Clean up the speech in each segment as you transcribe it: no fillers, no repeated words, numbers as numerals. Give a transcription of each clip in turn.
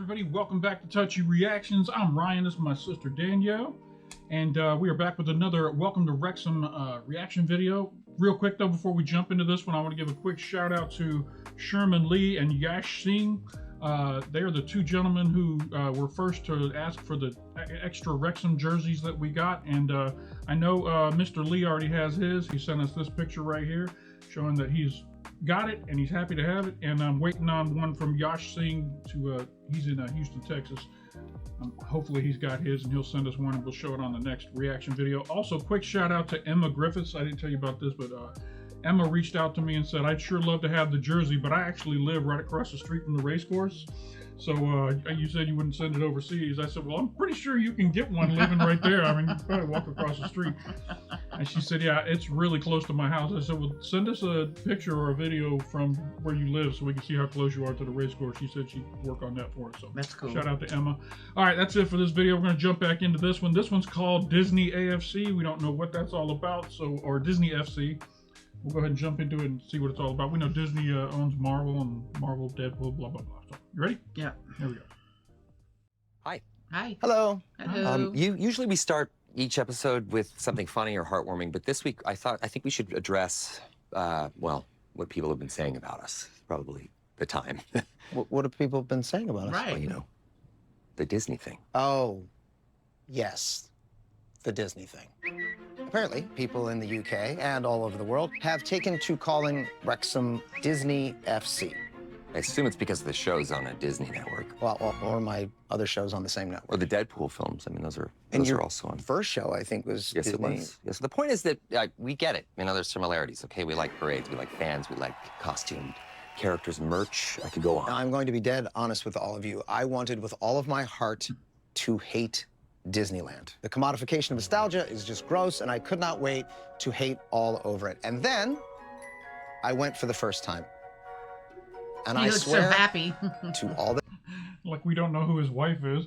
everybody, welcome back to Touchy Reactions. I'm Ryan, this is my sister Danyell, and we are back with another Welcome to Wrexham reaction video. Real quick though, before we jump into this one, I want to give a quick shout out to Sherman Lee and Yash Singh. They are the two gentlemen who were first to ask for the extra Wrexham jerseys that we got, and I know Mr. Lee already has his. He sent us this picture right here showing that he's got it and he's happy to have it, and I'm waiting on one from Yash Singh to he's in Houston, Texas. Hopefully he's got his and he'll send us one and we'll show it on the next reaction video. Also, quick shout out to Emma Griffiths. I didn't tell you about this, but Emma reached out to me and said, I'd sure love to have the jersey, but I actually live right across the street from the race course. So you said you wouldn't send it overseas. I said, well, I'm pretty sure you can get one living right there. I mean, you can probably walk across the street. And she said, yeah, it's really close to my house. I said, well, send us a picture or a video from where you live so we can see how close you are to the race course. She said she'd work on that for us. So that's cool. Shout out to Emma. All right, that's it for this video. We're going to jump back into this one. This one's called Disney a.f.c. We don't know what that's all about, or Disney f.c. We'll go ahead and jump into it and see what it's all about. We know Disney owns Marvel and Marvel, Deadpool, blah, blah, blah. So, you ready? Yeah. Here we go. Hi. Hi. Hello. Hello. Usually we start each episode with something funny or heartwarming, but this week I think we should address, well, what people have been saying about us. Probably the time. What have people been saying about us? Right. Well, you know, the Disney thing. Oh, yes, the Disney thing. Apparently, people in the UK and all over the world have taken to calling Wrexham Disney FC. I assume it's because of the shows on a Disney network. Well, or my other shows on the same network. Or the Deadpool films. I mean, those are also on. First show, I think, was Yes, Disney. it was. Yes, the point is that we get it. You know, there's similarities, okay? We like parades, we like fans, we like costumed characters, merch. I could go on. Now, I'm going to be dead honest with all of you. I wanted with all of my heart to hate Disneyland. The commodification of nostalgia is just gross, and I could not wait to hate all over it. And then I went for the first time. And I swear so happy. to all the... Like we don't know who his wife is.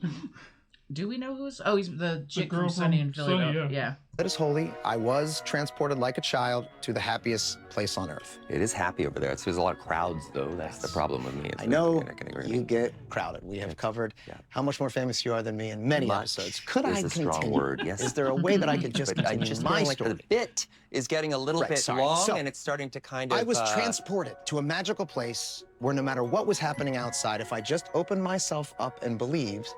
Do we know who's? Oh, he's the chick girl from Sunny from in Philadelphia. Sunny, yeah. That is holy. I was transported like a child to the happiest place on earth. It is happy over there. There's a lot of crowds, though. That's the problem with me. I know you get crowded. We have covered how much more famous you are than me in many episodes. Could I continue? Strong word. Yes. Is there a way that I could just But I continue just my feel like story? the bit is getting a little bit long, So, and it's starting to kind of... I was transported to a magical place where no matter what was happening outside, if I just opened myself up and believed,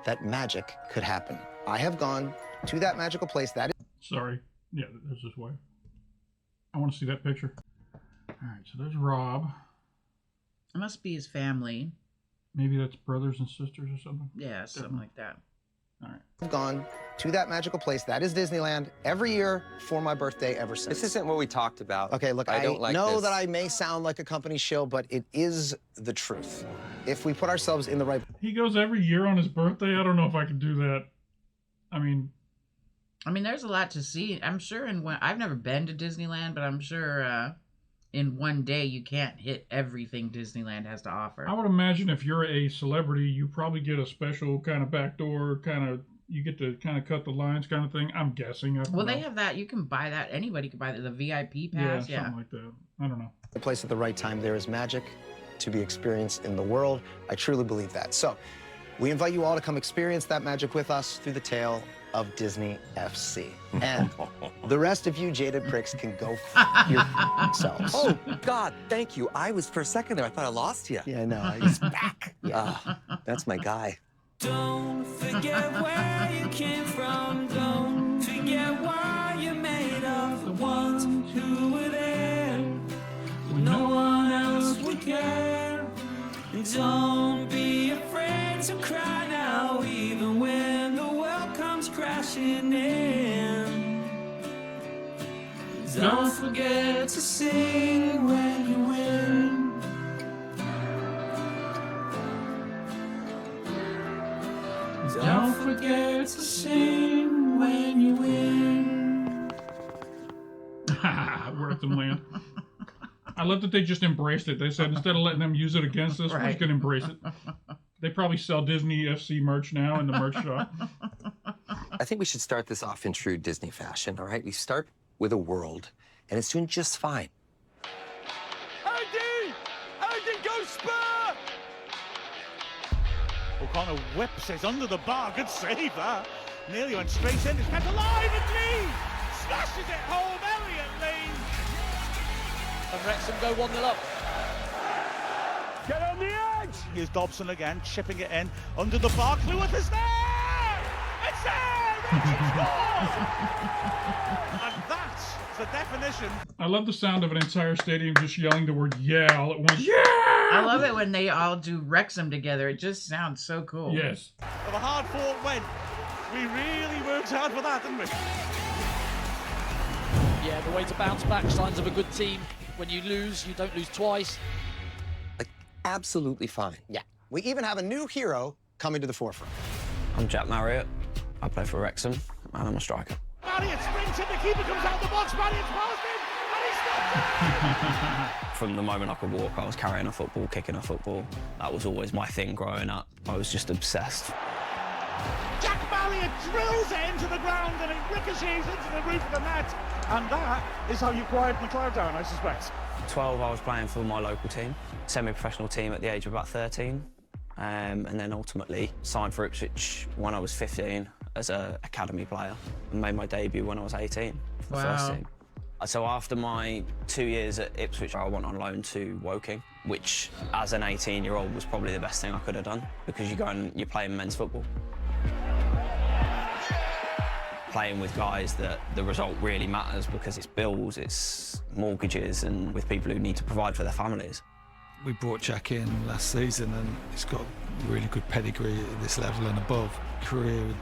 that magic could happen. I have gone to that magical place. That is... Sorry. Yeah, there's his wife. I want to see that picture. All right, so there's Rob. It must be his family. Maybe that's brothers and sisters or something. Yeah, something like that. All right. I've gone to that magical place. That is Disneyland every year for my birthday ever since. This isn't what we talked about. Okay, look, I don't like know this. that I may sound like a company shill, but it is the truth. If we put ourselves in the right... He goes every year on his birthday. I don't know if I could do that. I mean, there's a lot to see. I'm sure I've never been to Disneyland, but I'm sure in one day you can't hit everything Disneyland has to offer. I would imagine if you're a celebrity, you probably get a special kind of backdoor you get to kind of cut the lines kind of thing. I'm guessing. Well, they have that. You can buy that. Anybody can buy the VIP pass. Yeah, something like that. I don't know. The place at the right time. There is magic to be experienced in the world. I truly believe that. So we invite you all to come experience that magic with us through the tale of Disney FC. And the rest of you jaded pricks can go yourselves. Oh, God, thank you. For a second there, I thought I lost you. Yeah, no, he's back. Yeah, that's my guy. Don't forget where you came from. Don't forget why you're made of. The ones who were there when no one else would care. Don't be afraid to cry now, even when the world comes crashing in. Don't forget to sing when you win. Don't forget to sing when you win. We're at the land. I love that they just embraced it. They said instead of letting them use it against us, we're just going to embrace it. They probably sell Disney FC merch now in the merch shop. I think we should start this off in true Disney fashion, all right? We start with a world, and it's doing just fine. Andy! Andy, go Spur! O'Connor whips it under the bar. Good save that. Nearly went straight in. It's kept alive, and Lee smashes it home. Elliot Lee. And Wrexham go 1-0 up. Get on the edge. Here's Dobson again, chipping it in under the bar. Cleworth is there. It's there. Wrexham scores. And that's the definition. I love the sound of an entire stadium just yelling the word "yeah" all at once. Yeah! I love it when they all do Wrexham together. It just sounds so cool. Yes. Of a hard-fought win. We really worked hard for that, didn't we? Yeah, the way to bounce back, signs of a good team. When you lose, you don't lose twice. Like, absolutely fine. Yeah. We even have a new hero coming to the forefront. I'm Jack Marriott. I play for Wrexham, and I'm a striker. Marriott sprints in, the keeper comes out the box, Marriott's past him, and he stops it! From the moment I could walk, I was carrying a football, kicking a football. That was always my thing growing up. I was just obsessed. Jack Marriott drills it into the ground and it ricochets into the roof of the net. And that is how you quiet McLeod down, I suspect. 12, I was playing for my local team, semi-professional team at the age of about 13. And then ultimately signed for Ipswich when I was 15 as an academy player and made my debut when I was 18 for the first team. So after my 2 years at Ipswich, I went on loan to Woking, which as an 18-year-old was probably the best thing I could have done because you go and you're playing men's football. Playing with guys that the result really matters because it's bills, it's mortgages, and with people who need to provide for their families. We brought Jack in last season and he's got really good pedigree at this level and above. Career had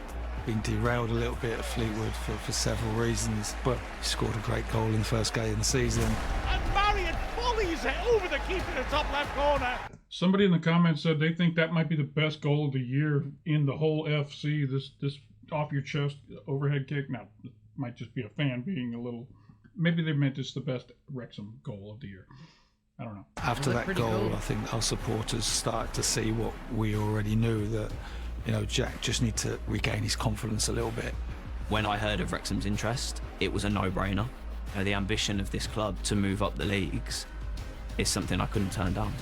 been derailed a little bit at Fleetwood for several reasons, but he scored a great goal in the first game of the season. And Marriott volleys it over the keeper in the top left corner. Somebody in the comments said they think that might be the best goal of the year in the whole FC. This off your chest overhead kick. Now, it might just be a fan being a little. Maybe they meant it's the best Wrexham goal of the year. I don't know. After that goal, cool. I think our supporters started to see what we already knew, that, you know, Jack just needs to regain his confidence a little bit. When I heard of Wrexham's interest, it was a no-brainer. You know, the ambition of this club to move up the leagues is something I couldn't turn down.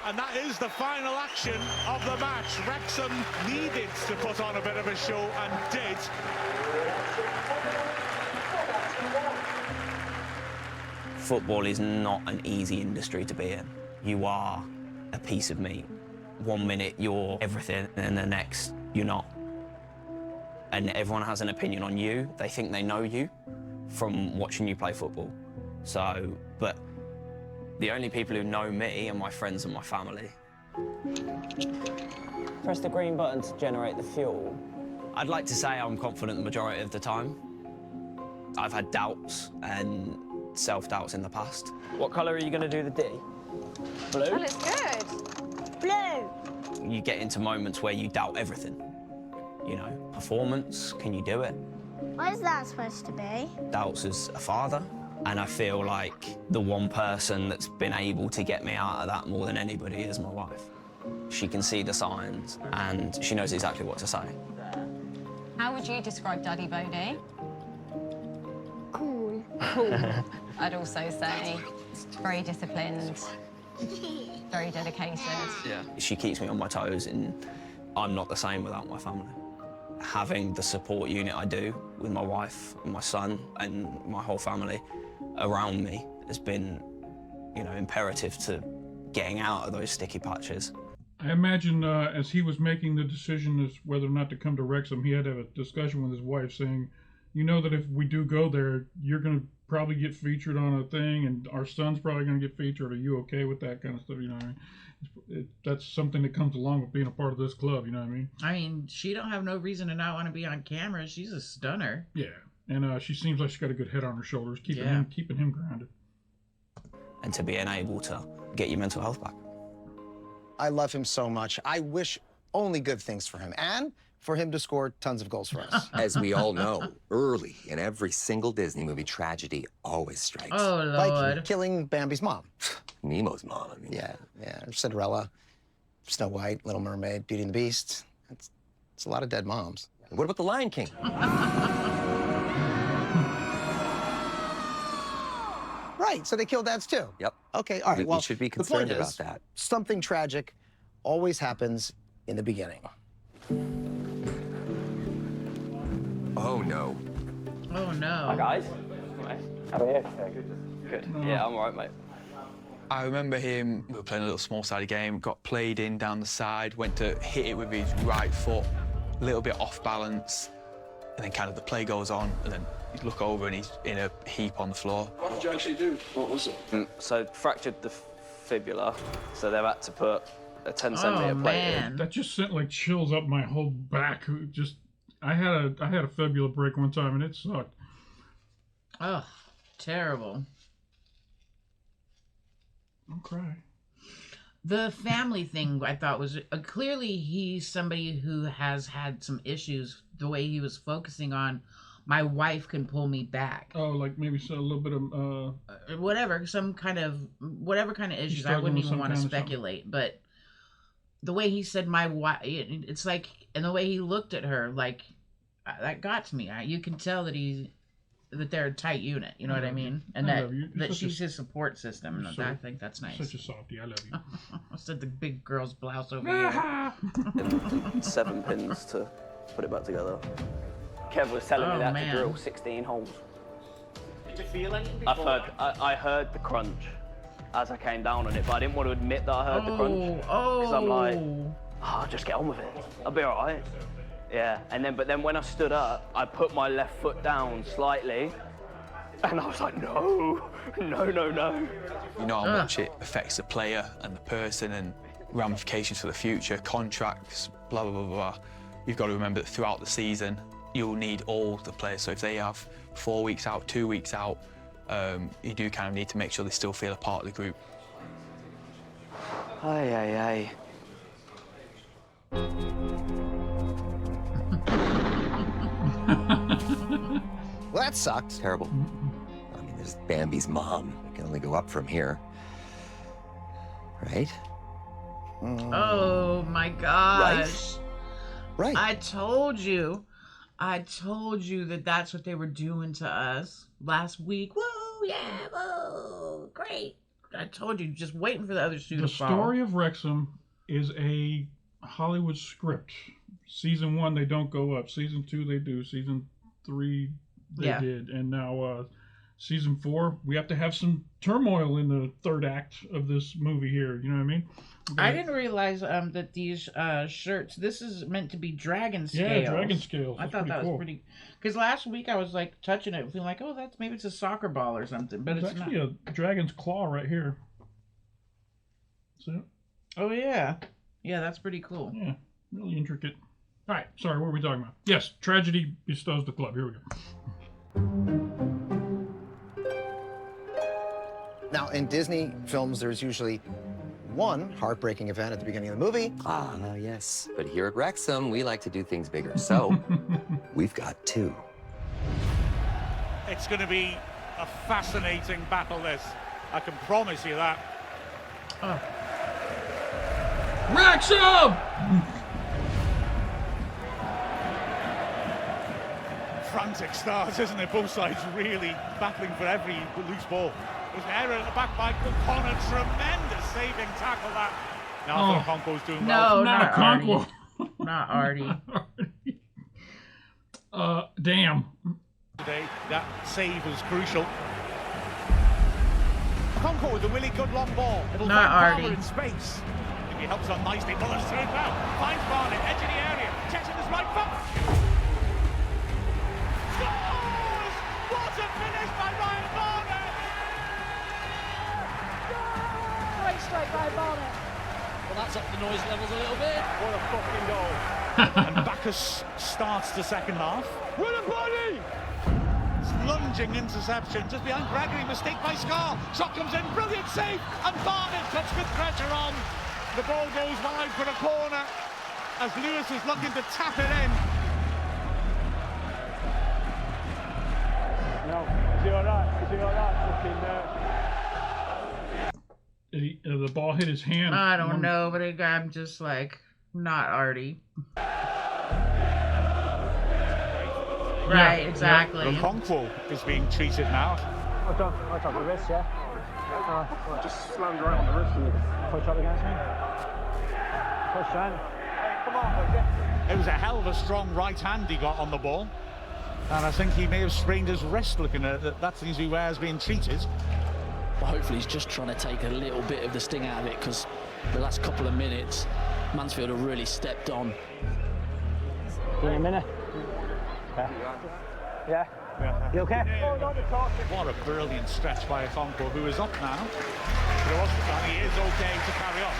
And that is the final action of the match. Wrexham needed to put on a bit of a show and did. Football is not an easy industry to be in. You are a piece of meat. 1 minute you're everything and the next you're not. And everyone has an opinion on you. They think they know you from watching you play football. So, but the only people who know me are my friends and my family. Press the green button to generate the fuel. I'd like to say I'm confident the majority of the time. I've had doubts and self-doubts in the past. What colour are you going to do the D? Blue? That looks good. Blue. You get into moments where you doubt everything. You know, performance, can you do it? What is that supposed to be? Doubts as a father. And I feel like the one person that's been able to get me out of that more than anybody is my wife. She can see the signs and she knows exactly what to say. How would you describe Daddy Bodie? Cool. Cool. I'd also say very disciplined, very dedicated. Yeah. She keeps me on my toes and I'm not the same without my family. Having the support unit I do with my wife and my son and my whole family around me has been, you know, imperative to getting out of those sticky patches. I imagine as he was making the decision as whether or not to come to Wrexham, he had to have a discussion with his wife saying, you know that if we do go there, you're going to probably get featured on a thing and our son's probably going to get featured. Are you okay with that kind of stuff? You know what I mean? That's something that comes along with being a part of this club, you know what I mean? I mean, she don't have no reason to not want to be on camera. She's a stunner. Yeah, and she seems like she's got a good head on her shoulders, keeping him grounded. And to being able to get your mental health back. I love him so much. I wish only good things for him and for him to score tons of goals for us. As we all know, early in every single Disney movie, tragedy always strikes. Oh, Lord. Like killing Bambi's mom. Nemo's mom, I mean. Yeah. Cinderella, Snow White, Little Mermaid, Beauty and the Beast. It's a lot of dead moms. What about the Lion King? Right, so they killed dads too? Yep. Okay, all right, We well, should be the point concerned is, about that. Something tragic always happens in the beginning. Oh, no. Oh no. Hi guys. How are you? Good. Yeah, I'm alright, mate. I remember him, we were playing a little small-sided game, got played in down the side, went to hit it with his right foot, a little bit off balance, and then kind of the play goes on, and then you look over and he's in a heap on the floor. What did you actually do? What was it? So fractured the fibula, so they've had to put a 10 centimetre plate in. That just sent like chills up my whole back. Just, I had a fibula break one time and it sucked. Oh, terrible. Don't cry. The family thing I thought was clearly he's somebody who has had some issues. The way he was focusing on, my wife can pull me back. Oh, like maybe a little bit of whatever, whatever kind of issues. I wouldn't even want to speculate, but the way he said my wife, it's like, and the way he looked at her, like that got to me. You can tell that they're a tight unit, you know what I mean? And that she's his support system. And I think that's nice. Such a softie, I love you. I said the big girl's blouse over here. 7 pins to put it back together. Kev was telling me that to drill 16 holes. Did you feel anything? I heard the crunch as I came down on it, but I didn't want to admit that I heard the crunch. Because I'm like, I'll just get on with it. I'll be all right. Yeah, but then when I stood up, I put my left foot down slightly, and I was like, no. You know how much it affects the player and the person and ramifications for the future, contracts, blah, blah, blah, blah. You've got to remember that throughout the season, you'll need all the players. So if they have 4 weeks out, 2 weeks out, you do kind of need to make sure they still feel a part of the group. Aye. Well, that sucked. Terrible. I mean, there's Bambi's mom. It can only go up from here. Right? Oh my gosh. Right. I told you that that's what they were doing to us last week. Whoa, yeah, whoa, great. I told you, just waiting for the other shoe to fall. The story of Wrexham is a Hollywood script. Season 1, they don't go up. Season 2, they do. Season 3, they did. And now season 4, we have to have some turmoil in the third act of this movie here. You know what I mean? I didn't realize that these shirts, this is meant to be dragon scales. Yeah, dragon scales. I thought that was pretty... Because last week I was like touching it, feeling like, oh, maybe it's a soccer ball or something, but it's actually not. a dragon's claw right here. See it? Oh, yeah. Yeah, that's pretty cool. Yeah, really intricate. All right, sorry, what were we talking about? Yes, tragedy bestows the club. Here we go. Now, in Disney films, there's usually one heartbreaking event at the beginning of the movie. Ah, yes. But here at Wrexham, we like to do things bigger. So, we've got 2. It's going to be a fascinating battle, this. I can promise you that. Wrexham! Frantic start, isn't it? Both sides really battling for every loose ball. There's an error at the back by O'Connor. Tremendous saving tackle that. Now Okonkwo's doing well. No, not Okonkwo. Not Artie. Damn. Today, that save was crucial. Okonkwo with a really good long ball. It'll not find Artie. in space. I think he helps on nicely. Mullers through it well. Finds Barnett, edge of the area. Checks in his right foot. Scores! What a finish by Ryan Barnett! Great strike by Barnett. Well, that's up the noise levels a little bit. What a fucking goal. And Bacchus starts the second half. What a body! Lunging interception just behind Gregory. Mistake by Scar. Shot comes in. Brilliant save. And Barnett cuts with pressure on. The ball goes wide for a corner as Lewis is looking to tap it in. No, is he alright? Is he alright? The ball hit his hand. I don't know, but I'm just like, not Artie. Right, exactly. Okonkwo is being treated now. I dropped the wrist, yeah. Just slammed right on the wrist and push up against me. Push on. Come on, push it. It was a hell of a strong right hand he got on the ball. And I think he may have sprained his wrist looking at it. That seems to be where he's being treated. Well, hopefully he's just trying to take a little bit of the sting out of it, because the last couple of minutes, Mansfield have really stepped on. Give me a minute. Yeah. You okay? What a brilliant stretch by Okonkwo, who is up now. And he is okay to carry on.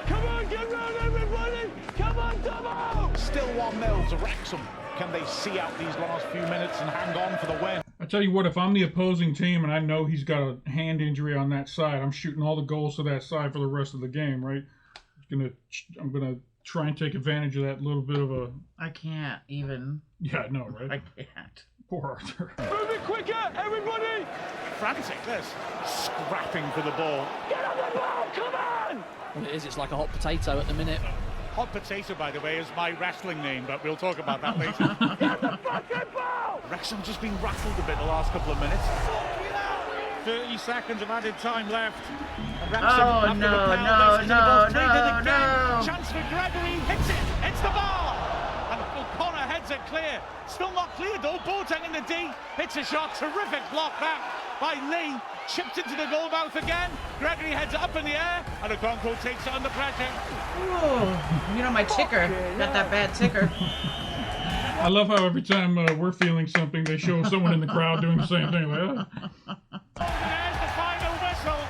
Come on, get round everybody! Come on, Tomo! Still 1-0 to Wrexham. Can they see out these last few minutes and hang on for the win? I tell you what, if I'm the opposing team and I know he's got a hand injury on that side, I'm shooting all the goals to that side for the rest of the game, right? I'm gonna try and take advantage of that little bit of a... I can't even. Yeah, I know, right? I can't. Poor Arthur. Move it quicker, everybody! Frantic, this. Scrapping for the ball. Get on the ball, come on! Well, it is, it's like a hot potato at the minute. Hot Potato, by the way, is my wrestling name, but we'll talk about that later. Get the fucking ball! Wrexham just been rattled a bit the last couple of minutes. 30 seconds of added time left. And Wrexham, no. Chance for Gregory, hits it, hits the bar. And O'Connor heads it clear. Still not clear though, Boateng in the D, hits a shot, terrific block back by Lee. Chipped into the goal mouth again. Gregory heads it up in the air, and Okonkwo takes it under pressure. Ooh, you know my ticker. Got that bad ticker. I love how every time we're feeling something, they show someone in the crowd doing the same thing. Like, There's the final whistle.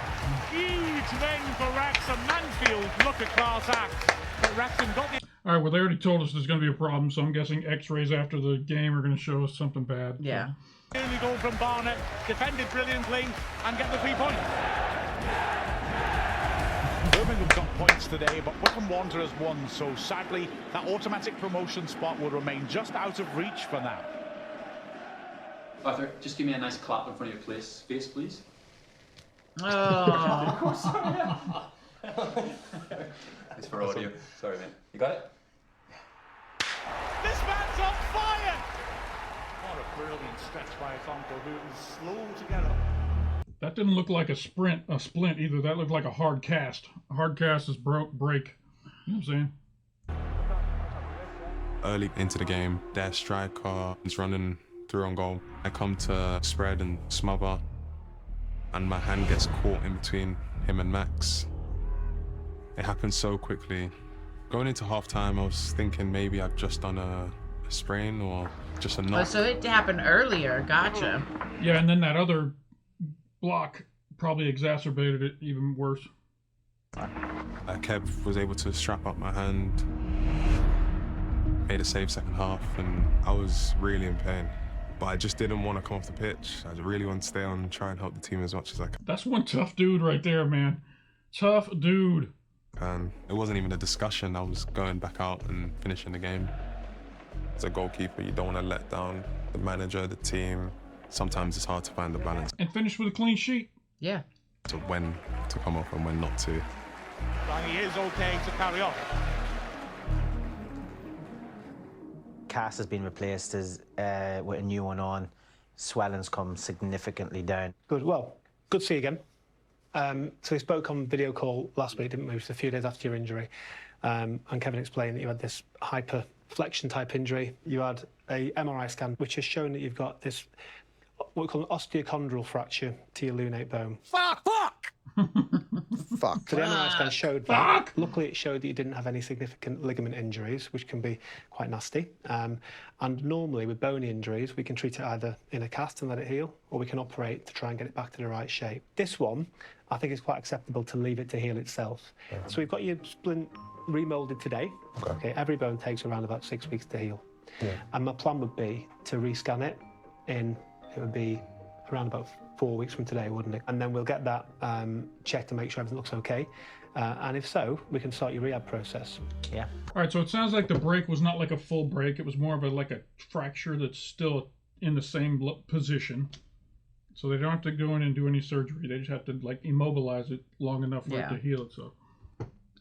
Huge win for Wrexham. Mansfield look a class act. But Wrexham got the... All right, well, they already told us there's going to be a problem, so I'm guessing x-rays after the game are going to show us something bad. Yeah. So. Early goal from Barnett, defended brilliantly, and get the 3 points. Birmingham got points today, but Wycombe Wanderers won, so sadly, that automatic promotion spot will remain just out of reach for now. Arthur, just give me a nice clap in front of your face, please. Oh. It's for audio. Sorry, mate. You got it? This man's on fire! What a brilliant stretch by Okonkwo, who is slow to get up. That didn't look like a splint either. That looked like a hard cast. A hard cast is break. You know what I'm saying? Early into the game, their striker is running through on goal. I come to spread and smother, and my hand gets caught in between him and Max. It happened so quickly. Going into half-time, I was thinking maybe I'd just done a sprain or just a knock. Oh, so it happened earlier. Gotcha. Yeah, and then that other block probably exacerbated it even worse. Kev was able to strap up my hand, made a save second half, and I was really in pain. But I just didn't want to come off the pitch. I really wanted to stay on and try and help the team as much as I could. That's one tough dude right there, man. Tough dude. And it wasn't even a discussion. I was going back out and finishing the game. As a goalkeeper, you don't want to let down the manager, the team. Sometimes it's hard to find the balance. And finish with a clean sheet. Yeah. So when to come off and when not to. And he is okay to carry on. Cast has been replaced with a new one on. Swelling's come significantly down. Good, well, good to see you again. So we spoke on video call last week, didn't we? Just a few days after your injury. And Kevin explained that you had this hyperflexion type injury. You had a MRI scan, which has shown that you've got this, what we call an osteochondral fracture to your lunate bone. Fuck! Fuck. So the MRI scan showed that. Luckily, it showed that you didn't have any significant ligament injuries, which can be quite nasty. And normally, with bony injuries, we can treat it either in a cast and let it heal, or we can operate to try and get it back to the right shape. This one, I think it's quite acceptable to leave it to heal itself. So we've got your splint remoulded today. Okay. Every bone takes around about 6 weeks to heal. Yeah. And my plan would be to rescan it it would be around about 4 weeks from today, wouldn't it? And then we'll get that checked to make sure everything looks okay. And if so, we can start your rehab process. Yeah. All right, so it sounds like the break was not like a full break. It was more of like a fracture that's still in the same position. So they don't have to go in and do any surgery. They just have to like immobilize it long enough for it to heal itself.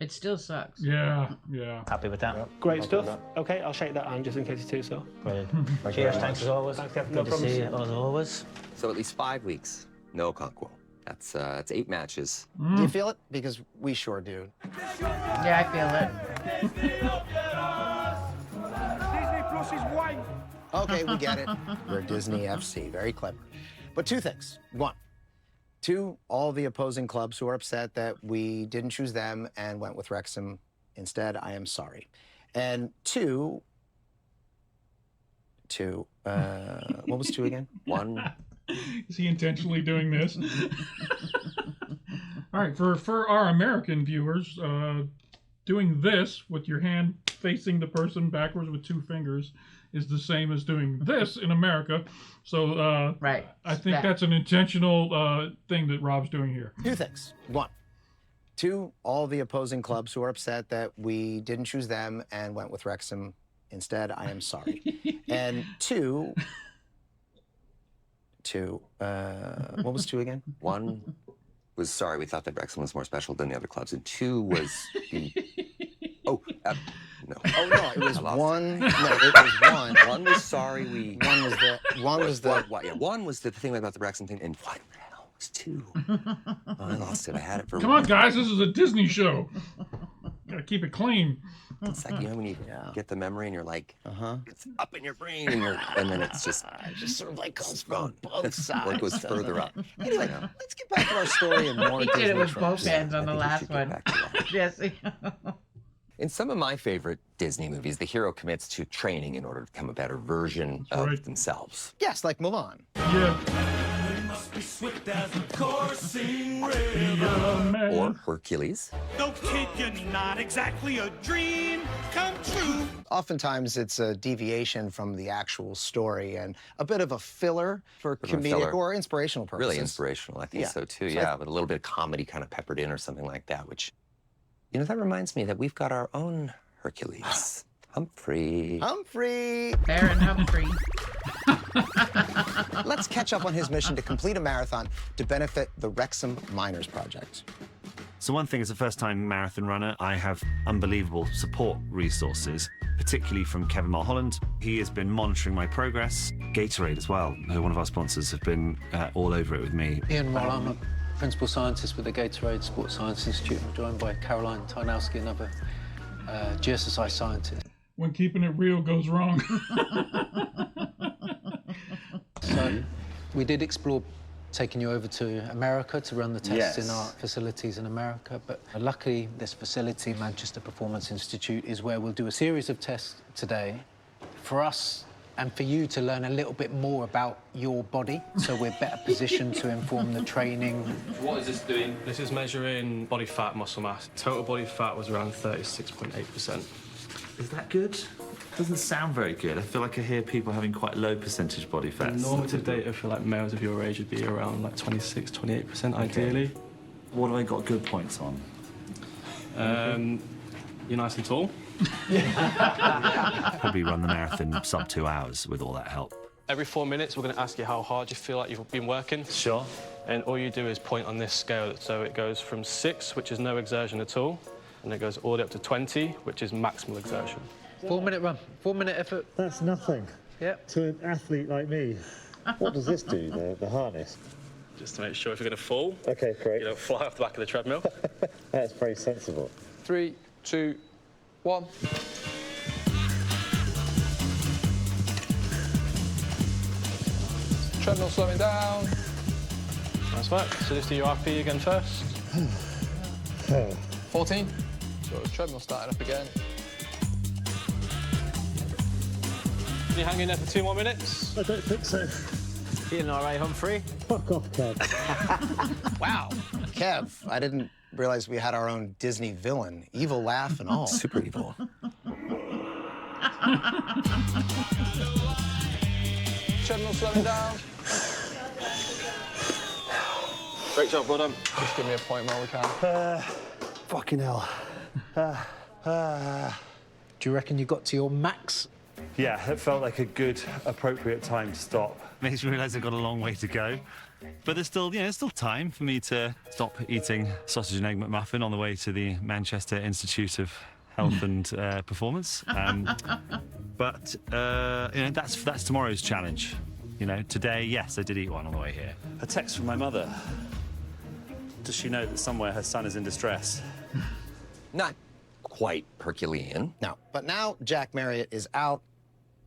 It still sucks. Yeah, yeah. Happy with that? Great stuff. Okay, I'll shake that hand just in case it's too sore. Brilliant. Cheers, thanks as always. Thanks, Kevin. Good to see you as always. So at least 5 weeks, no Okonkwo. That's 8 matches. Do you feel it? Because we sure do. Yeah, I feel it. Disney Plus is wank. Okay, we get it. We're Disney FC. Very clever. But 2 things. 1, to all the opposing clubs who are upset that we didn't choose them and went with Wrexham instead, I am sorry. And 2, what was 2 again? 1. Is he intentionally doing this? All right, for our American viewers, doing this with your hand facing the person backwards with 2 fingers is the same as doing this in America. So right. I think that's an intentional thing that Rob's doing here. 2 things. 1, to all the opposing clubs who are upset that we didn't choose them and went with Wrexham instead, I am sorry. And 2, what was 2 again? 1 was sorry, we thought that Wrexham was more special than the other clubs, and 2 was the... no. Oh no, it was 1. No, it was 1. 1 was sorry we... 1 was the... 1 was the... Yeah, 1 was the thing about the Wrexham thing, and what the hell was 2? Oh, I lost it. I had it for... Come on, guys, this is a Disney show. Gotta keep it clean. It's like, you know, when you get the memory and you're like, it's up in your brain, and then it's just sort of like goes from both sides. Or it goes further up. Anyway, let's get back to our story and more He Disney did it with tropes. both hands on the last one. Yes. In some of my favorite Disney movies, the hero commits to training in order to become a better version of themselves. Yes, like Mulan. Yeah. We must be swift as a coursing river. Or Hercules. No kid, you're not exactly a dream come true. Oftentimes, it's a deviation from the actual story and a bit of a filler for comedic or inspirational purposes. Really inspirational, I think so too, So yeah. But a little bit of comedy kind of peppered in or something like that, which, you know, that reminds me that we've got our own Hercules. Humphrey. Humphrey! Baron Humphrey. Let's catch up on his mission to complete a marathon to benefit the Wrexham Miners Project. So one thing, as a first-time marathon runner, I have unbelievable support resources, particularly from Kevin Mulholland. He has been monitoring my progress. Gatorade as well, who one of our sponsors, have been all over it with me. Ian Roll, I'm a principal scientist with the Gatorade Sports Science Institute. I'm joined by Caroline Tarnowski, another GSSI scientist. When keeping it real goes wrong. So we did explore taking you over to America to run the tests in our facilities in America, but luckily this facility, Manchester Performance Institute, is where we'll do a series of tests today for us and for you to learn a little bit more about your body, so we're better positioned to inform the training. What is this doing? This is measuring body fat, muscle mass. Total body fat was around 36.8%. Is that good? Doesn't sound very good. I feel like I hear people having quite low percentage body fat. Normative data for like males of your age would be around like 26, 28% ideally. What have I got good points on? You're nice and tall. Probably run the marathon sub 2 hours with all that help. Every 4 minutes, we're going to ask you how hard you feel like you've been working. Sure. And all you do is point on this scale. So it goes from 6, which is no exertion at all, and it goes all the way up to 20, which is maximal exertion. 4 minute run, 4 minute effort. That's nothing. Yep. To an athlete like me. What does this do, the harness? Just to make sure if you're going to fall, okay, great. You don't fly off the back of the treadmill. That's very sensible. 3, 2, 1. Treadmill slowing down. Nice work. So just do your RP again first. 14. So treadmill starting up again. Can you hang in there for 2 more minutes? I don't think so. Feeling all right, Humphrey? Fuck off, Kev. Wow. Kev, I didn't realize we had our own Disney villain. Evil laugh and all. Super evil. Treadmill slowing down. Great job, well done. Just give me a point while we can. Fucking hell. Do you reckon you got to your max? Yeah, it felt like a good, appropriate time to stop. Makes me realise I've got a long way to go. But there's still, there's still time for me to stop eating sausage and egg McMuffin on the way to the Manchester Institute of Health and Performance. But that's tomorrow's challenge. Today, yes, I did eat one on the way here. A text from my mother. Does she know that somewhere her son is in distress? Not quite Herculean. No, but now Jack Marriott is out.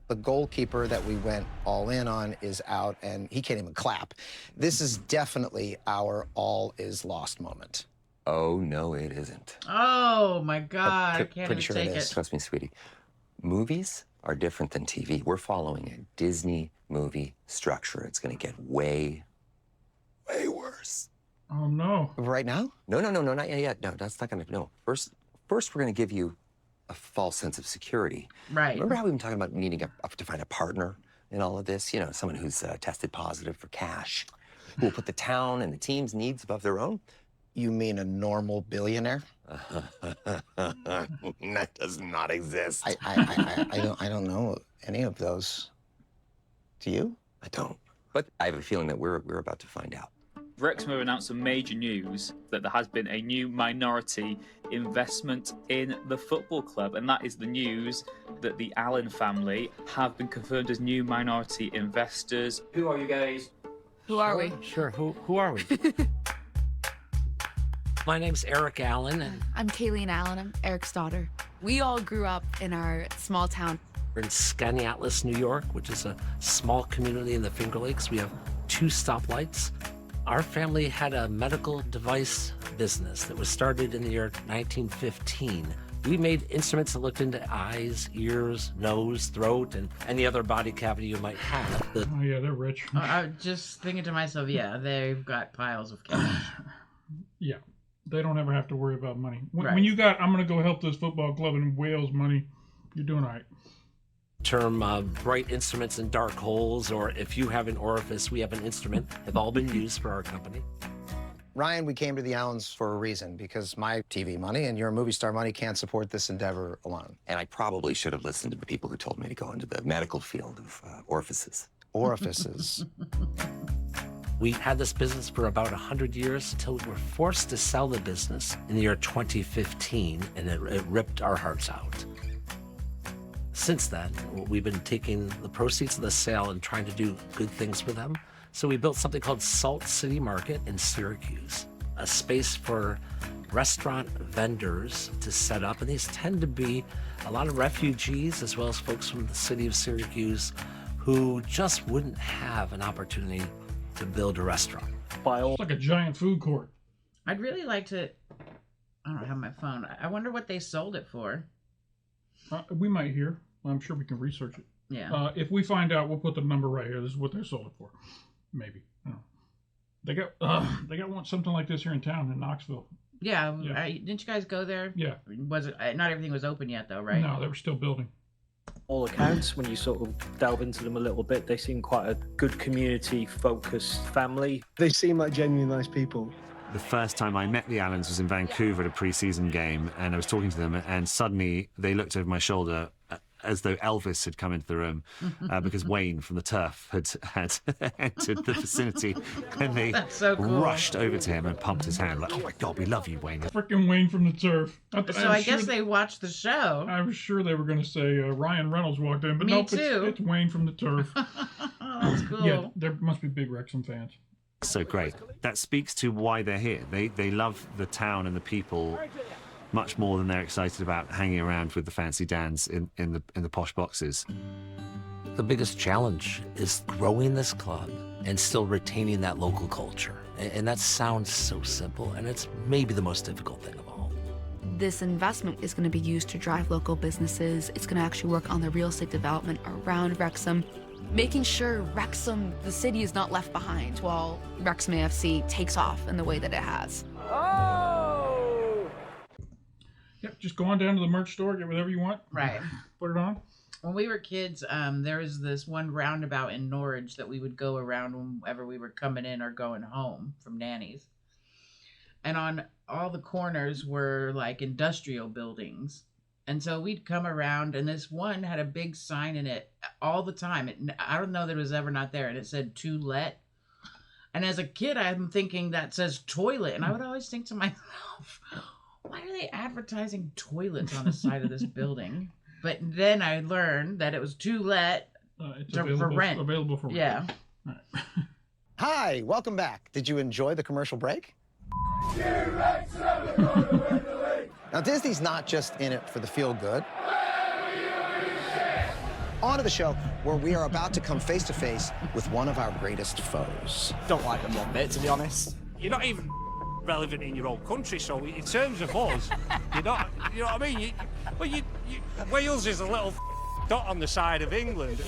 The goalkeeper that we went all in on is out, and he can't even clap. This is definitely our all is lost moment. Oh, no, it isn't. Oh, my God. I can't Pretty even sure take it is. Trust me, sweetie. Movies are different than TV. We're following a Disney movie structure. It's going to get way worse. Oh, no. Right now? No, not yet. No, that's not going to, no. First, we're going to give you a false sense of security. Right. Remember how we've been talking about needing to find a partner in all of this? You know, someone who's tested positive for cash, who will put the town and the team's needs above their own? You mean a normal billionaire? That does not exist. I don't know any of those. Do you? I don't. But I have a feeling that we're about to find out. Wrexham have announced some major news that there has been a new minority investment in the football club, and that is the news that the Allen family have been confirmed as new minority investors. Who are you guys? Who are we? Sure, who are we? My name's Eric Allen, and I'm Kayleen Allen. I'm Eric's daughter. We all grew up in our small town. we're in Skaneateles, New York, which is a small community in the Finger Lakes. We have 2 stoplights. Our family had a medical device business that was started in the year 1915. We made instruments that looked into eyes, ears, nose, throat, and any other body cavity you might have. Oh, yeah, they're rich. I was just thinking to myself, yeah, they've got piles of cash. Yeah, they don't ever have to worry about money. When, Right. when you got, I'm going to go help this football club in Wales money, you're doing all right. Term bright instruments in dark holes, or if you have an orifice, we have an instrument, have all been used for our company. Ryan, we came to the Allens for a reason, because my TV money and your movie star money can't support this endeavor alone. And I probably should have listened to the people who told me to go into the medical field of orifices. Orifices. We had this business for about 100 years until we were forced to sell the business in the year 2015, and it ripped our hearts out. Since then, we've been taking the proceeds of the sale and trying to do good things for them. So we built something called Salt City Market in Syracuse, a space for restaurant vendors to set up. And these tend to be a lot of refugees, as well as folks from the city of Syracuse, who just wouldn't have an opportunity to build a restaurant. It's like a giant food court. I'd really like to. I don't have my phone. I wonder what they sold it for. We might hear. I'm sure we can research it. Yeah. If we find out, we'll put the number right here. This is what they sold it for. Maybe. I don't know. They got one something like this here in town in Knoxville. Yeah. Didn't you guys go there? Yeah. Was it? Not everything was open yet, though, right? No, they were still building. All accounts, when you sort of delve into them a little bit, they seem quite a good community-focused family. They seem like genuinely nice people. The first time I met the Allens was in Vancouver at a pre-season game, and I was talking to them, and suddenly they looked over my shoulder as though Elvis had come into the room, because Wayne from the Turf had entered the vicinity, and they so cool. rushed over to him and pumped his hand like, "Oh my God, we love you, Wayne." Freaking Wayne from the Turf. So I guess they watched the show. I was sure they were going to say Ryan Reynolds walked in, but Me nope, too. It's Wayne from the Turf. That's cool. Yeah, there must be big Wrexham fans. So great. That speaks to why they're here. They love the town and the people much more than they're excited about hanging around with the fancy Dans in the posh boxes. The biggest challenge is growing this club and still retaining that local culture. And that sounds so simple, and it's maybe the most difficult thing of all. This investment is going to be used to drive local businesses. It's going to actually work on the real estate development around Wrexham, making sure Wrexham, the city, is not left behind while Wrexham a.f.c. takes off in the way that it has. Yep, just go on down to the merch store, get whatever you want. Right. Put it on. When we were kids, there was this one roundabout in Norwich that we would go around whenever we were coming in or going home from Nanny's. And on all the corners were like industrial buildings. And so we'd come around, and this one had a big sign in it all the time. I don't know that it was ever not there, and it said "To Let." And as a kid, I'm thinking that says toilet, and I would always think to myself, why are they advertising toilets on the side of this building? But then I learned that it was to let for rent. Available for rent. Yeah. Hi, welcome back. Did you enjoy the commercial break? Now, Disney's not just in it for the feel-good. On to the show, where we are about to come face-to-face with one of our greatest foes. Don't like them one bit, to be honest. You're not even relevant in your own country, so in terms of us, you're not, you know what I mean? Wales is a little dot on the side of England.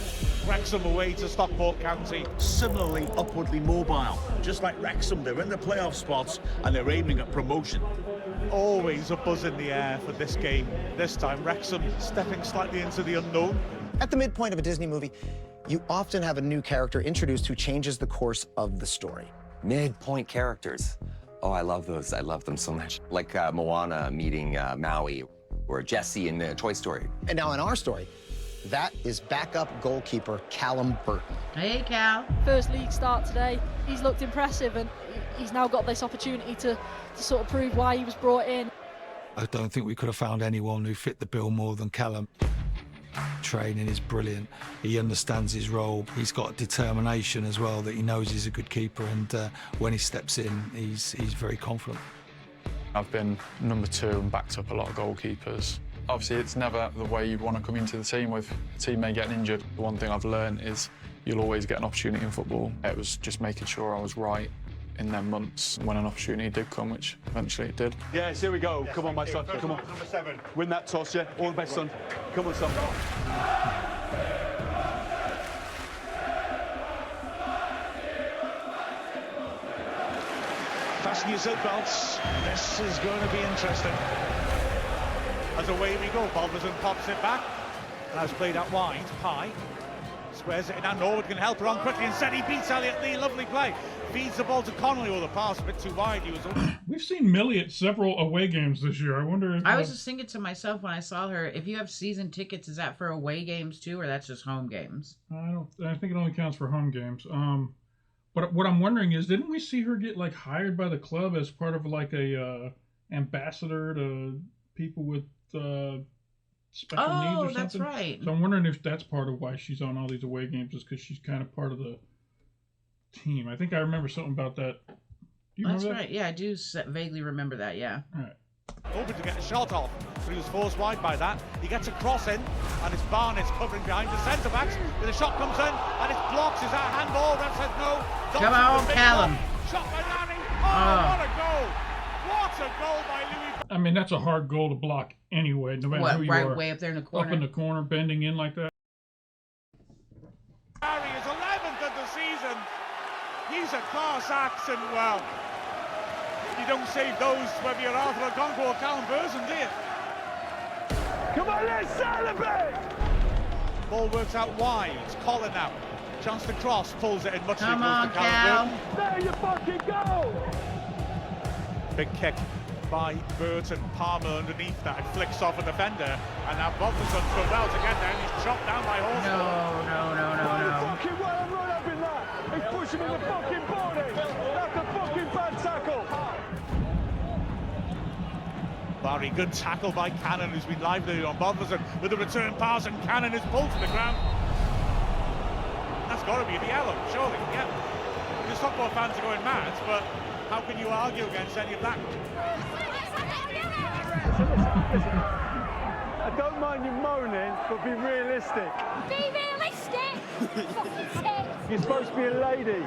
Wrexham away to Stockport County. Similarly upwardly mobile, just like Wrexham, they're in the playoff spots and they're aiming at promotion. Always a buzz in the air for this game. This time, Wrexham stepping slightly into the unknown. At the midpoint of a Disney movie, you often have a new character introduced who changes the course of the story. Midpoint characters. Oh, I love those. I love them so much. Like Moana meeting Maui, or Jessie in Toy Story. And now in our story, that is backup goalkeeper Callum Burton. Hey, Cal. First league start today. He's looked impressive, and he's now got this opportunity to sort of prove why he was brought in. I don't think we could have found anyone who fit the bill more than Callum. Training is brilliant. He understands his role. He's got determination as well, that he knows he's a good keeper, and when he steps in, he's very confident. I've been number 2 and backed up a lot of goalkeepers. Obviously, it's never the way you want to come into the team with a teammate getting injured. The one thing I've learned is you'll always get an opportunity in football. It was just making sure I was right in them months when an opportunity did come, which eventually it did. Yes, here we go. Yes, come on, my son. Come on. Number 7. Win that toss, yeah? All the best, son. Come on, son. Fasten your seatbelts. This is going to be interesting. As away we go, Balderson pops it back. Now it's played out wide. Pye squares it in, and Norwood can help her on quickly. Instead, he beats Elliott Lee. Lovely play. Feeds the ball to Connolly. Oh, the pass a bit too wide. He was. We've seen Millie at several away games this year. I wonder if I was just thinking to myself when I saw her, if you have season tickets, is that for away games too, or that's just home games? I think it only counts for home games. But what I'm wondering is, didn't we see her get like hired by the club as part of like a ambassador to people with special needs or something? Oh, that's right. So I'm wondering if that's part of why she's on all these away games, is because she's kind of part of the team. I think I remember something about that. Do you That's remember right. Yeah, I do vaguely remember that. Yeah. All right. Open to get a shot off, but he was forced wide by that. He gets a cross in, and it's Barnett's covering behind the centre backs. But the shot comes in, and it's blocked. Is that a handball? That says no. Come on, Callum. Shot by Larry. Oh, what a goal! What a goal by Louis. I mean, that's a hard goal to block anyway, no matter who you are. Way up there in the corner. Up in the corner, bending in like that. Larry is 11th of the season. He's a class act, and well, you don't save those whether you're Arthur Okonkwo or Callum Burton, do you? Come on, let's celebrate! Ball works out wide. It's Colin now. Chance to cross, pulls it in much too close to Cal. Callum Burton. There you fucking go! Big kick by Burton. Palmer underneath that. It flicks off a defender, and now Bobson's done well to get down. He's chopped down by Horse. No. Fucking well run up in that. He's pushing in the fucking body. That's a fucking bad tackle. Very good tackle by Cannon, who's been lively on Bobson with a return pass, and Cannon is pulled to the ground. That's got to be the yellow, surely. Yeah. The Stockport fans are going mad, but how can you argue against any of that? I don't mind you moaning, but be realistic. Be realistic! Fucking tit! You're supposed to be a lady.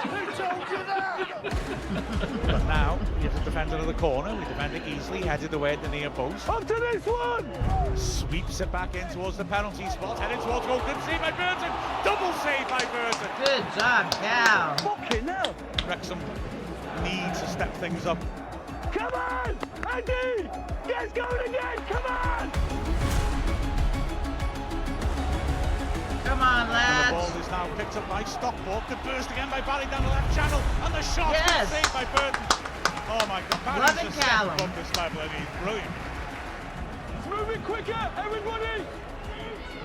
Who told you that? But now, we have to defend another corner. We defend it easily, headed away at the near post. Up to this one! Sweeps it back in towards the penalty spot, headed towards goal. Good save by Burton. Double save by Burton. Good job, Cal. Fucking hell. Wrexham need to step things up. Come on! Andy! Get going again! Come on! Come on, lads. The ball is now picked up by Stockport. Good burst again by Barry down the left channel. And the shot is saved by Burton. Oh my God. Barry's just stepped from this level, and he's brilliant. It's moving quicker, everybody!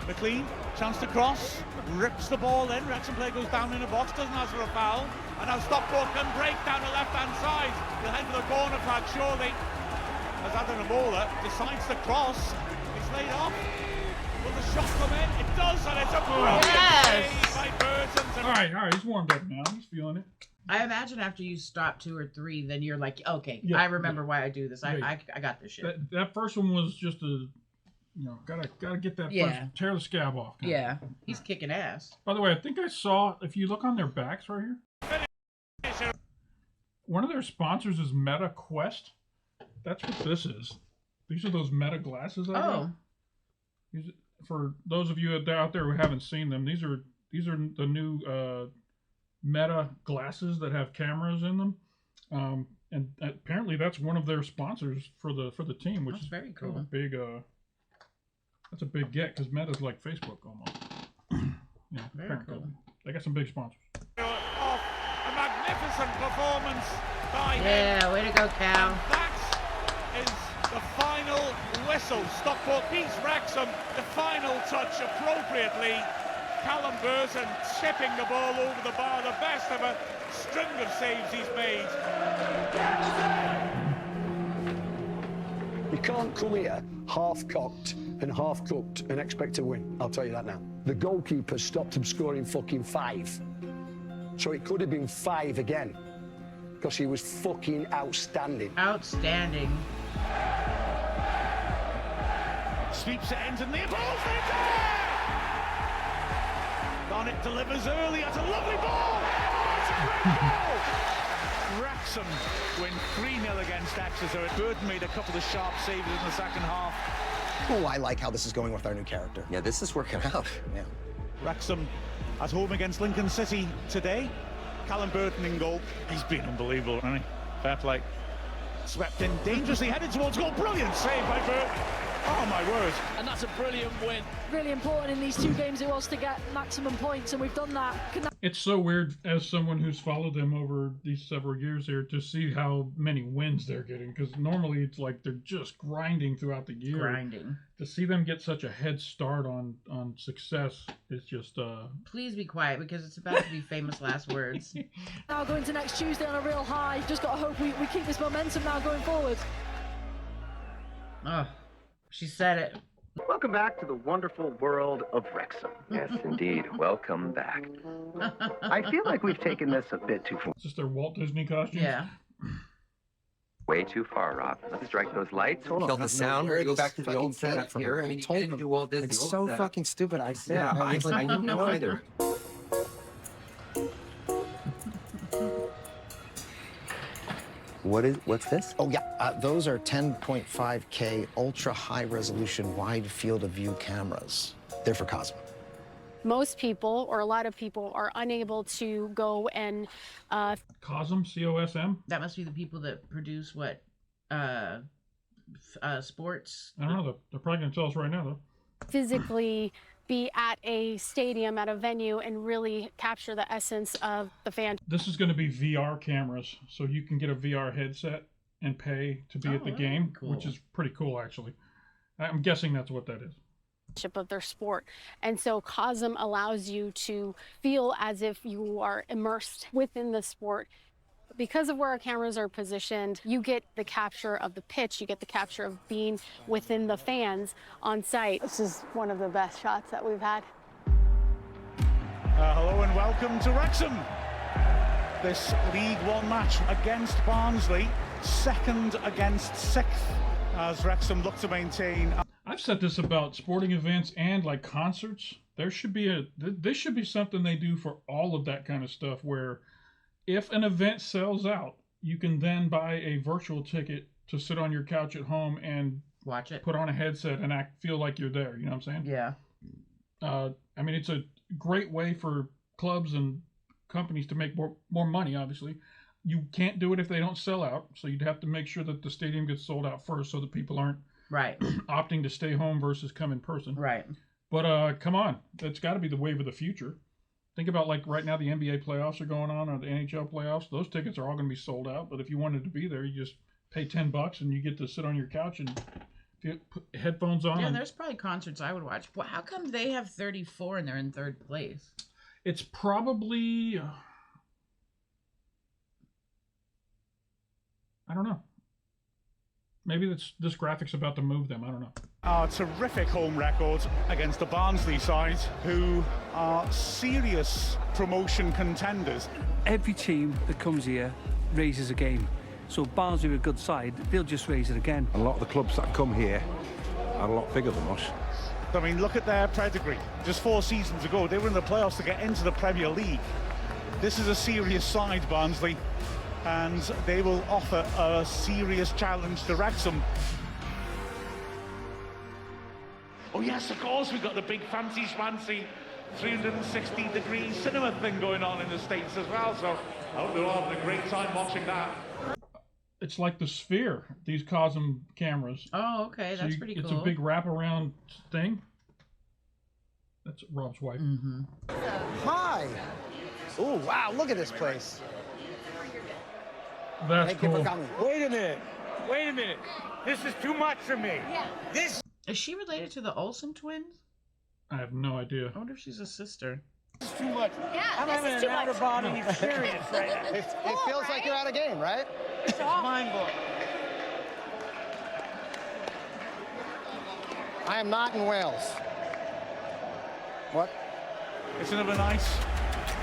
McLean, chance to cross. Rips the ball in. Wrexham player goes down in the box. Doesn't ask for a foul. And now Stockport can break down the left-hand side. He'll head to the corner flag, surely. As Adam Amola decides to cross. It's laid off. Will the shot come in? It does, and it's a brilliant save by Burton. All right, he's warmed up now. He's feeling it. I imagine after you stop 2 or 3, then you're like, okay, I remember why I do this. I got this shit. That first one was just a, gotta get that first, tear the scab off. Yeah, he's kicking ass. By the way, I think I saw, if you look on their backs right here, one of their sponsors is Meta Quest. That's what this is. These are those Meta glasses. For those of you out there who haven't seen them, these are the new Meta glasses that have cameras in them, and apparently that's one of their sponsors for the team, which is very cool. Kind of a big that's a big get because Meta's like Facebook almost. Very cool. They got some big sponsors. Off a magnificent performance by him. Yeah, way to go, Cal. And that is the final whistle. Stockport beats Wrexham. The final touch appropriately. Callum Burton chipping the ball over the bar. The best of a string of saves he's made. You can't come here half-cocked and half-cooked and expect to win. I'll tell you that now. The goalkeeper stopped him scoring fucking 5. So it could have been 5 again. Because he was fucking outstanding. Outstanding. Sweeps it into near ball's there! Barnett delivers early. That's a lovely ball! Oh, it's a great goal! Wrexham win 3-0 against Exeter. Burton made a couple of sharp saves in the second half. Oh, I like how this is going with our new character. Yeah, this is working out. Yeah. Wrexham at home against Lincoln City today. Callum Burton in goal. He's been unbelievable, hasn't he? Fair play. Swept in dangerously, headed towards goal. Brilliant save by Burton. Oh, my word. And that's a brilliant win. Really important in these 2 games it was to get maximum points, and we've done that. It's so weird, as someone who's followed them over these several years here, to see how many wins they're getting, because normally it's like they're just grinding throughout the year. Grinding. To see them get such a head start on success is just... Please be quiet, because it's about to be famous last words. Now going to next Tuesday on a real high. Just got to hope we keep this momentum now going forward. Oh, she said it. Welcome back to the wonderful world of Wrexham. Yes, indeed. Welcome back. I feel like we've taken this a bit too far. Is this their Walt Disney costumes? Yeah. Way too far, Rob. Let's strike those lights. Hold on. Kill the sound. Or go back to the old setup here. I mean, you didn't do Walt Disney. It's so fucking stupid. I said. Yeah, I don't know either. What's this? Oh, yeah. Those are 10.5K ultra high resolution wide field of view cameras. They're for COSM. Most people, or a lot of people, are unable to go and... COSM? C-O-S-M? That must be the people that produce what? Sports? I don't know. They're probably going to tell us right now, though. Physically be at a stadium, at a venue, and really capture the essence of the fan. This is going to be VR cameras, so you can get a VR headset and pay to be at the game, cool. Which is pretty cool, actually. I'm guessing that's what that is. Of their sport. And so COSM allows you to feel as if you are immersed within the sport. Because of where our cameras are positioned, you get the capture of the pitch, you get the capture of being within the fans on site. This is one of the best shots that we've had. Hello and welcome to Wrexham. This League One match against Barnsley, 2nd against 6th, as Wrexham look to maintain. I've said this about sporting events and like concerts. There should be this should be something they do for all of that kind of stuff, where if an event sells out, you can then buy a virtual ticket to sit on your couch at home and watch it, put on a headset and feel like you're there. You know what I'm saying? Yeah. I mean, it's a great way for clubs and companies to make more money, obviously. You can't do it if they don't sell out, so you'd have to make sure that the stadium gets sold out first so that people aren't opting to stay home versus come in person. Right. But come on, that's got to be the wave of the future. Think about, like, right now the NBA playoffs are going on, or the NHL playoffs. Those tickets are all going to be sold out, but if you wanted to be there, you just pay $10 and you get to sit on your couch and put headphones on. Yeah, there's probably concerts I would watch. Well, how come they have 34 and they're in 3rd place? It's probably... I don't know. Maybe this graphic's about to move them. I don't know. Our terrific home record against the Barnsley side, who are serious promotion contenders. Every team that comes here raises a game. So Barnsley are a good side, they'll just raise it again. A lot of the clubs that come here are a lot bigger than us. I mean, look at their pedigree. Just 4 seasons ago, they were in the playoffs to get into the Premier League. This is a serious side, Barnsley, and they will offer a serious challenge to Wrexham. Oh yes, of course, we've got the big fancy schmancy 360-degree cinema thing going on in the States as well, so I hope they're all having a great time watching that. It's like the Sphere, these Cosm cameras. Oh, okay, that's pretty cool. It's a big wraparound thing. That's Rob's wife. Mm-hmm. Hi. Oh, wow, look at this place. That's Thank you cool. for coming. Wait a minute. Wait a minute. This is too much for me. Yeah. This. Is she related to the Olsen twins? I have no idea. I wonder if she's a sister. This is too much. Yeah, I'm this having is an too much. out-of-body experience right now. It feels like you're at a game, right? It's mind-blowing. I am not in Wales. What? It's another nice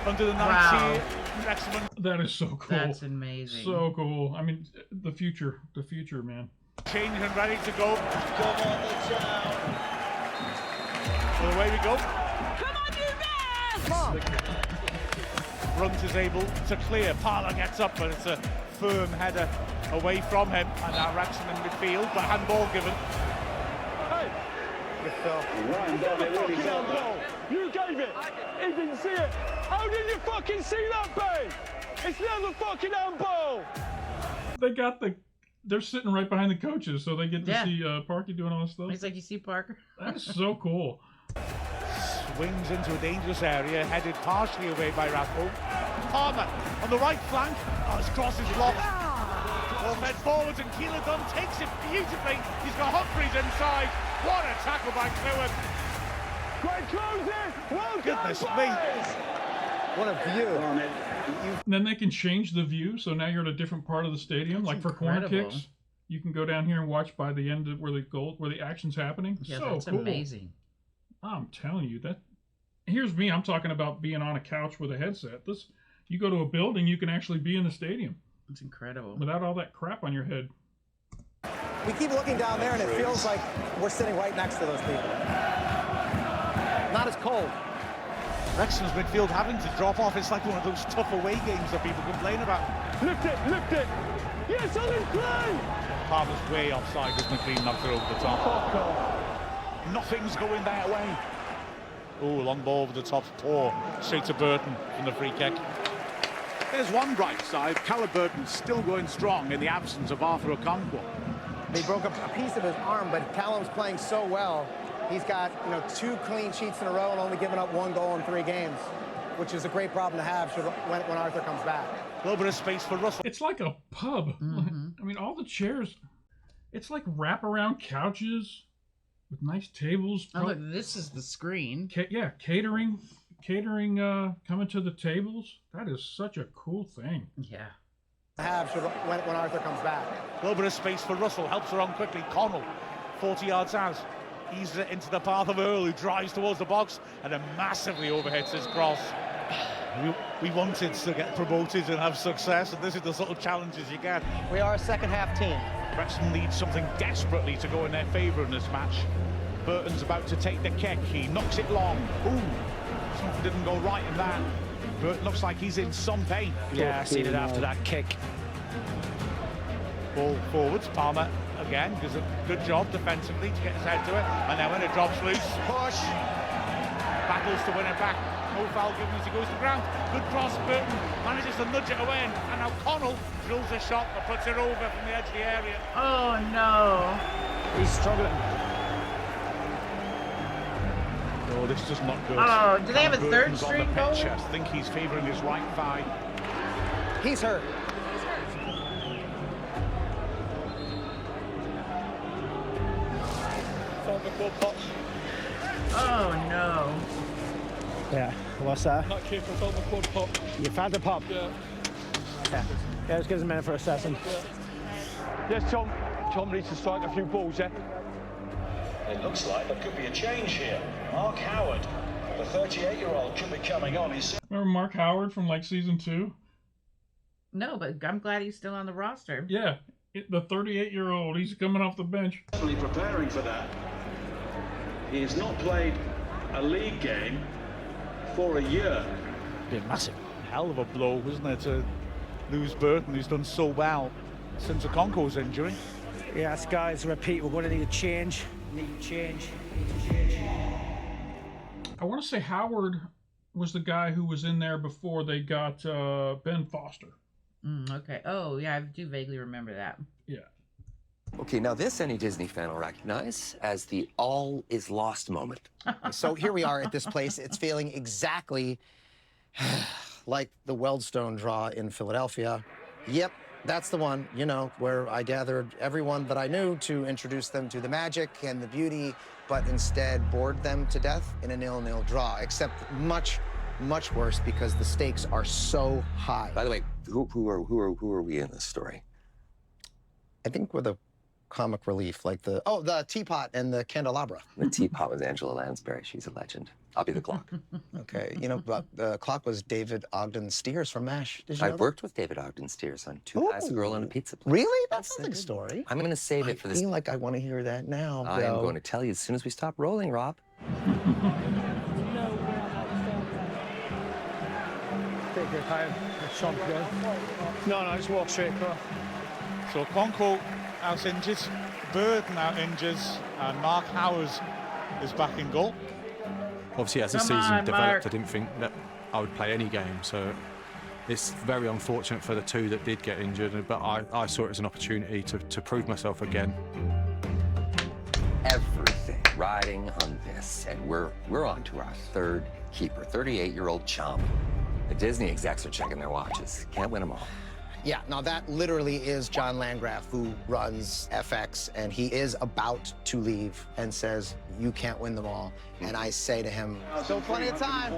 under the Wow. 90 Wrexham. That is so cool. That's amazing. So cool. I mean, the future, man. Changed and ready to go. So away we go. Come on, you man! Brunt is able to clear. Parler gets up, but it's a firm header away from him. And now Wrexham in midfield, but handball given. Hey! You gave it! He didn't see it! How did you fucking see that, babe? It's never fucking handball! They're sitting right behind the coaches, so they get to see Parky doing all this stuff. It's like, you see Parker? That's so cool. Swings into a dangerous area, headed partially away by Rathbone. Palmer on the right flank. Oh, his cross is blocked. Ball fed forwards and Keeler Dunn takes it beautifully. He's got Humphreys inside. What a tackle by Clewen. Great closing! Well Goodness done, me. boys! What a view. Then they can change the view, so now you're at a different part of the stadium. That's like for corner incredible. kicks, you can go down here and watch by the end of where the action's happening. Yeah, so that's cool. amazing. I'm telling you that. Here's me. I'm talking about being on a couch with a headset. You go to a building, you can actually be in the stadium. It's incredible. Without all that crap on your head. We keep looking down there, and it feels like we're sitting right next to those people. Not as cold. Wrexham's midfield having to drop off. It's like one of those tough away games that people complain about. Lift it, lift it! Yes, on his play! Palmer's way offside as McLean knocks it over the top. Nothing's going their way. Oh, long ball over the top. Poor. Straight to Burton from the free kick. There's one bright side. Caliburton's still going strong in the absence of Arthur Okonkwo. They broke up a piece of his arm, but Callum's playing so well. He's got, 2 clean sheets in a row and only given up 1 goal in 3 games, which is a great problem to have when Arthur comes back. A little bit of space for Russell. It's like a pub. Mm-hmm. I mean, all the chairs. It's like wraparound couches with nice tables. Oh, look, this is the screen. Catering coming to the tables. That is such a cool thing. Yeah. Have when Arthur comes back. A little bit of space for Russell. Helps her on quickly. Connell, 40 yards out. Eases it into the path of Earl, who drives towards the box and then massively overhits his cross. We wanted to get promoted and have success, and this is the sort of challenges you get. We are a second-half team. Wrexham needs something desperately to go in their favour in this match. Burton's about to take the kick. He knocks it long. Ooh, something didn't go right in that. Burton looks like he's in some pain. Yeah, I seen it after that kick. Ball forwards. Palmer again does a good job defensively to get his head to it, and then when it drops loose, push, battles to win it back. No foul given as he goes to ground. Good cross. Burton manages to nudge it away, and now Connell drills a shot that puts it over from the edge of the area. Oh no! He's struggling. Oh, this does not go. Oh, do they have a third Burton's on the string goal? pitch. I think he's favouring his right thigh. He's hurt. Oh no! Yeah, what's that? Not keep a film quad pop. You found a pop? Yeah. Yeah, just gives a minute for assessing. Yes, Tom. Tomley to strike a few balls, yeah? It looks like there could be a change here. Mark Howard, the 38-year-old, could be coming on. Remember Mark Howard from like season 2? No, but I'm glad he's still on the roster. Yeah, the 38-year-old. He's coming off the bench. Definitely preparing for that. He has not played a league game for a year. Be a massive hell of a blow, wasn't it, to lose Burton, who's done so well since Okonkwo's injury. Yes, guys, repeat, we're going to need a change. Need a change. I want to say Howard was the guy who was in there before they got Ben Foster. Okay. Oh, yeah, I do vaguely remember that. Yeah. Okay, now this any Disney fan will recognize as the all is lost moment. So here we are at this place. It's feeling exactly like the Weldstone draw in Philadelphia. Yep, that's the one, you know, where I gathered everyone that I knew to introduce them to the magic and the beauty, but instead bored them to death in a 0-0 draw, except much, much worse because the stakes are so high. By the way, who are we in this story? I think we're the comic relief, like the teapot and the candelabra. The teapot was Angela Lansbury. She's a legend. I'll be the clock. Okay, you know, but the clock was David Ogden Stiers from MASH. Did you know I worked with David Ogden Stiers on Two Guys, a Girl, and a Pizza Place. Really? That's a good story. I'm going to save it for this. I feel like I want to hear that now. I am going to tell you as soon as we stop rolling, Rob. Take your time. Sean, go. No, just walk straight across. So Okonkwo out injured, Burton out injures, and Mark Howard is back in goal. Obviously, as the season developed, I didn't think that I would play any game, so it's very unfortunate for the two that did get injured, but I saw it as an opportunity to prove myself again. Everything riding on this, and we're on to our third keeper, 38-year-old chump. The Disney execs are checking their watches. Can't win them all. Yeah, now that literally is John Landgraf, who runs FX, and he is about to leave and says, you can't win them all. And I say to him, so plenty of time.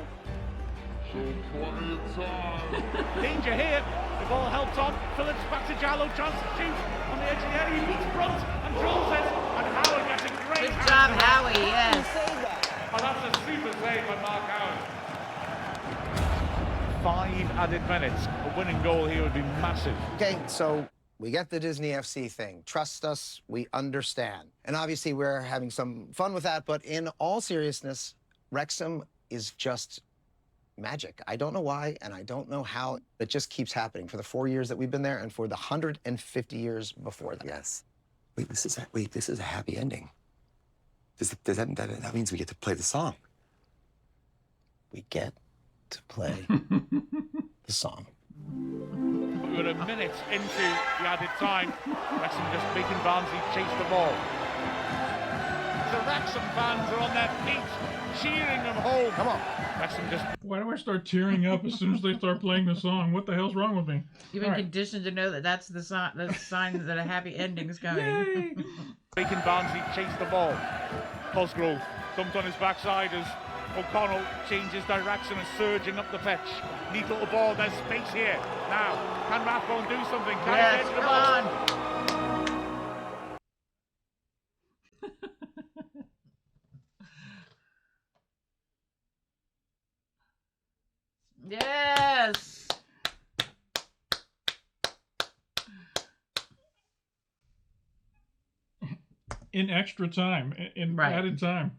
Danger here. The ball helped on. Phillips back to Jallow. Chance to shoot on the edge of the area. He beats front and drills it. And Howard gets a great Good job, Howie, yes. Oh, that's a super save by Mark Howard. 5 added minutes. A winning goal here would be massive. Okay, so we get the Disney FC thing. Trust us, we understand. And obviously we're having some fun with that, but in all seriousness, Wrexham is just magic. I don't know why, and I don't know how. It just keeps happening for the 4 years that we've been there and for the 150 years before that. Yes. Wait, this is a happy ending. That means we get to play the song. We get to play the song. We're a minute into the added time. Wrexham just making Barnsley chase the ball. The Wrexham fans are on their feet, cheering them home. Come on. Wrexham just... Why do I start tearing up as soon as they start playing the song? What the hell's wrong with me? You've been conditioned to know that that's the sign that a happy ending is coming. Making Barnsley chase the ball. Cosgrove dumped on his backside as O'Connell changes direction and surging up the pitch. Neat little ball, there's space here. Now, can Rathbone do something? Can he get to the ball? Yes! In extra time, in added time.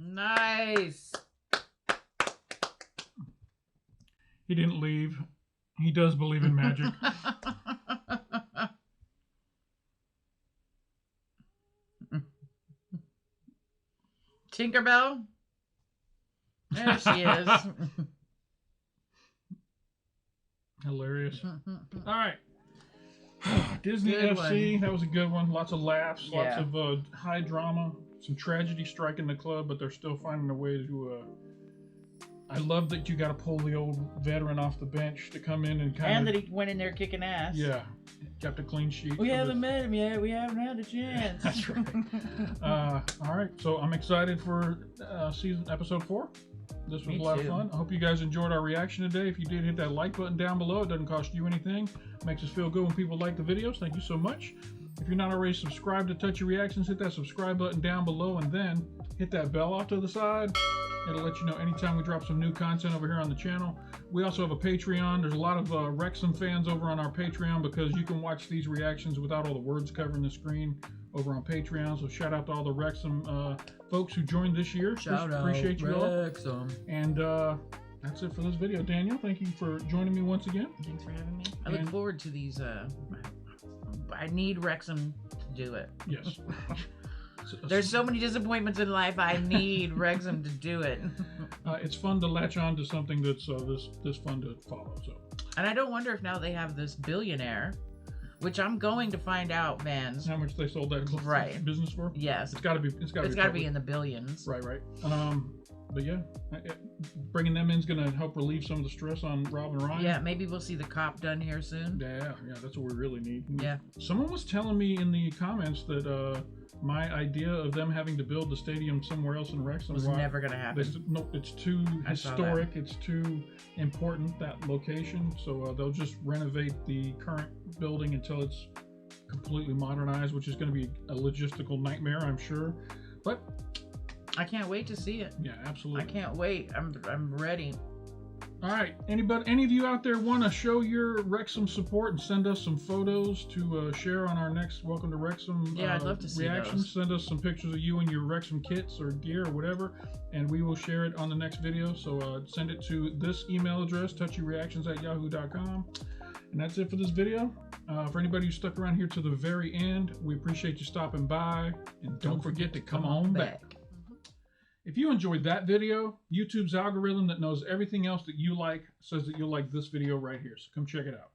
Nice. He didn't leave. He does believe in magic. Tinkerbell? There she is. Hilarious. All right. Disney Good FC, one. that was a good one. Lots of laughs, lots Yeah. of high drama, some tragedy striking the club, but they're still finding a way I love that you got to pull the old veteran off the bench to come in and kind of... And that he went in there kicking ass. Yeah. Kept a clean sheet. We haven't met him yet. We haven't had a chance. That's right. All right. So I'm excited for episode 4. This was a lot of fun. I hope you guys enjoyed our reaction today. If you did, hit that like button down below. It doesn't cost you anything. Makes us feel good when people like the videos. Thank you so much. If you're not already subscribed to Touchy Reactions, hit that subscribe button down below and then hit that bell off to the side. It'll let you know anytime we drop some new content over here on the channel. We also have a Patreon. There's a lot of Wrexham fans over on our Patreon because you can watch these reactions without all the words covering the screen over on Patreon. So shout out to all the Wrexham folks who joined this year. Appreciate you all. And that's it for this video. Danielle, thank you for joining me once again. Thanks for having me. I look forward to these. I need Wrexham to do it. Yes. There's so many disappointments in life. I need Wrexham to do it. It's fun to latch on to something that's this fun to follow. So. And I don't wonder if now they have this billionaire, which I'm going to find out, man. How much they sold that business for? Yes. It's got to be. It's got to be in the billions. Right. But yeah, bringing them in is going to help relieve some of the stress on Rob and Ryan. Yeah, maybe we'll see the cop done here soon. Yeah, that's what we really need. Yeah. Someone was telling me in the comments that my idea of them having to build the stadium somewhere else in Wrexham was never going to happen. No, it's too historic. It's too important, that location. So they'll just renovate the current building until it's completely modernized, which is going to be a logistical nightmare, I'm sure. But I can't wait to see it. Yeah, absolutely. I can't wait. I'm ready. All right. Any of you out there want to show your Wrexham support and send us some photos to share on our next Welcome to Wrexham I'd love to see reaction. those. Send us some pictures of you and your Wrexham kits or gear or whatever, and we will share it on the next video. So send it to this email address, touchyreactions@yahoo.com. And that's it for this video. For anybody who stuck around here to the very end, we appreciate you stopping by. And don't forget to come on back. If you enjoyed that video, YouTube's algorithm that knows everything else that you like says that you'll like this video right here. So come check it out.